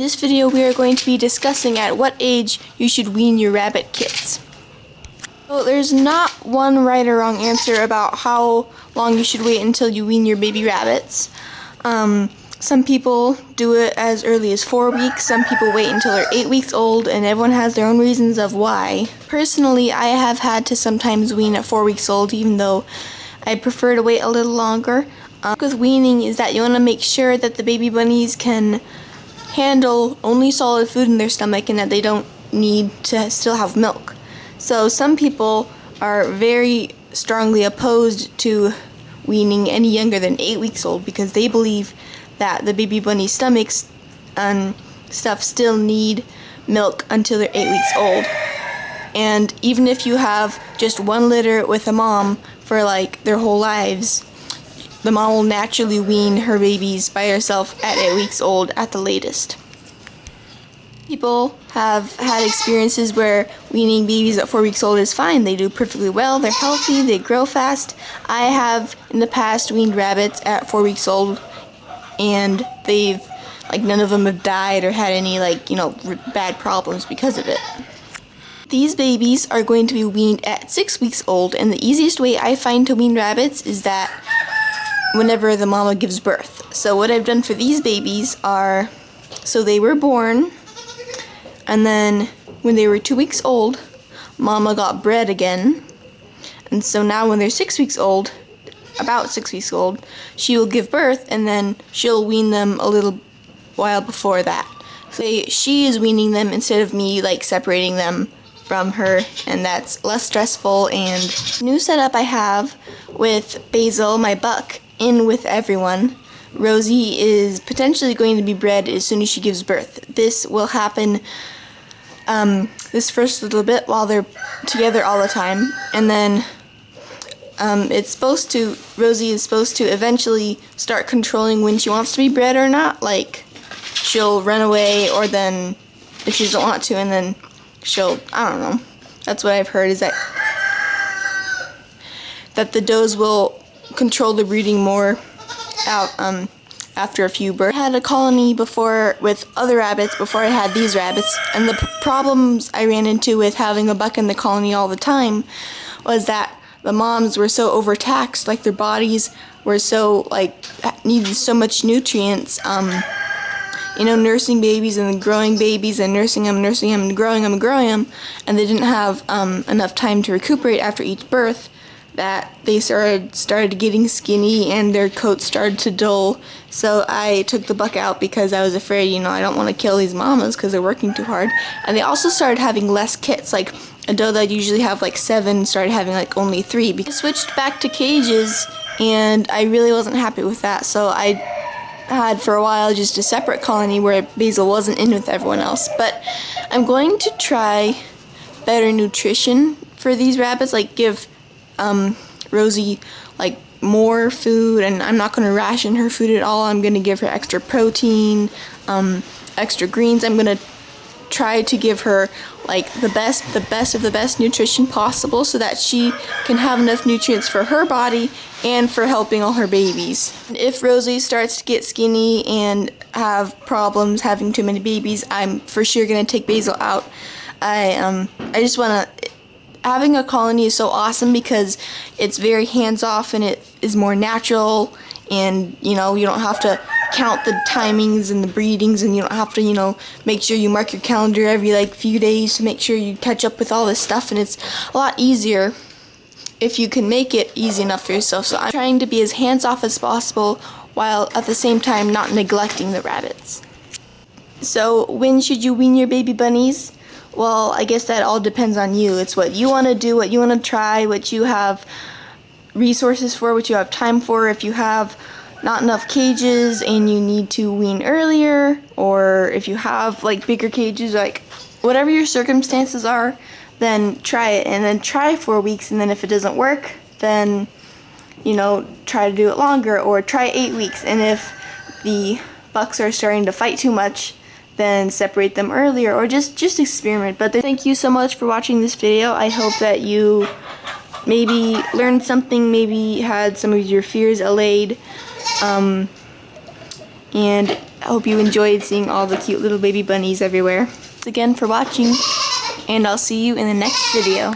this video we are going to be discussing at what age you should wean your rabbit kits. So there's not one right or wrong answer about how long you should wait until you wean your baby rabbits. Some people do it as early as 4 weeks, some people wait until they're 8 weeks old, and everyone has their own reasons of why. Personally, I have had to sometimes wean at 4 weeks old, even though I prefer to wait a little longer. With weaning is that you want to make sure that the baby bunnies can handle only solid food in their stomach and that they don't need to still have milk. So some people are very strongly opposed to weaning any younger than 8 weeks old because they believe that the baby bunny stomachs and stuff still need milk until they're 8 weeks old. And even if you have just one litter with a mom for like their whole lives, the mom will naturally wean her babies by herself at 8 weeks old at the latest. People have had experiences where weaning babies at 4 weeks old is fine. They do perfectly well, they're healthy, they grow fast. I have in the past weaned rabbits at 4 weeks old, and they've, none of them have died or had any, bad problems because of it. These babies are going to be weaned at 6 weeks old, and the easiest way I find to wean rabbits is that whenever the mama gives birth. So what I've done for these babies are, so they were born, and then when they were 2 weeks old, mama got bred again, and so now when they're 6 weeks old, about 6 weeks old, she will give birth, and then she'll wean them a little while before that. So she is weaning them instead of me separating them from her, and that's less stressful. And new setup I have with Basil, my buck, in with everyone. Rosie is potentially going to be bred as soon as she gives birth. This will happen this first little bit while they're together all the time, and then Rosie is supposed to eventually start controlling when she wants to be bred or not. She'll run away, or then if she doesn't want to, and then she'll, I don't know. That's what I've heard, is that the does will control the breeding more out after a few births. I had a colony before with other rabbits before I had these rabbits, and the problems I ran into with having a buck in the colony all the time was that the moms were so overtaxed, their bodies were so, needed so much nutrients, nursing babies and then growing babies and nursing them and growing them, and they didn't have enough time to recuperate after each birth, that they started getting skinny and their coats started to dull. So I took the buck out because I was afraid, I don't want to kill these mamas because they're working too hard. And they also started having less kits. A doe that usually have 7 started having only 3. Because I switched back to cages, and I really wasn't happy with that. So I had for a while just a separate colony where Basil wasn't in with everyone else. But I'm going to try better nutrition for these rabbits, give Rosie more food, and I'm not going to ration her food at all. I'm going to give her extra protein, extra greens. I'm going to try to give her the best of the best nutrition possible so that she can have enough nutrients for her body and for helping all her babies. If Rosie starts to get skinny and have problems having too many babies, I'm for sure going to take Basil out. I just want to, having a colony is so awesome because it's very hands-off and it is more natural, and you don't have to count the timings and the breedings, and you don't have to make sure you mark your calendar every few days to make sure you catch up with all this stuff, and it's a lot easier if you can make it easy enough for yourself. So I'm trying to be as hands-off as possible while at the same time not neglecting the rabbits. So when should you wean your baby bunnies? Well, I guess that all depends on you. It's what you want to do, what you want to try, what you have resources for, what you have time for. If you have not enough cages and you need to wean earlier, or if you have bigger cages, whatever your circumstances are, then try it, and then try 4 weeks, and then if it doesn't work, then try to do it longer, or try 8 weeks, and if the bucks are starting to fight too much, then separate them earlier, or just experiment. But thank you so much for watching this video. I hope that you maybe learned something, maybe had some of your fears allayed. And I hope you enjoyed seeing all the cute little baby bunnies everywhere. Thanks again for watching, and I'll see you in the next video.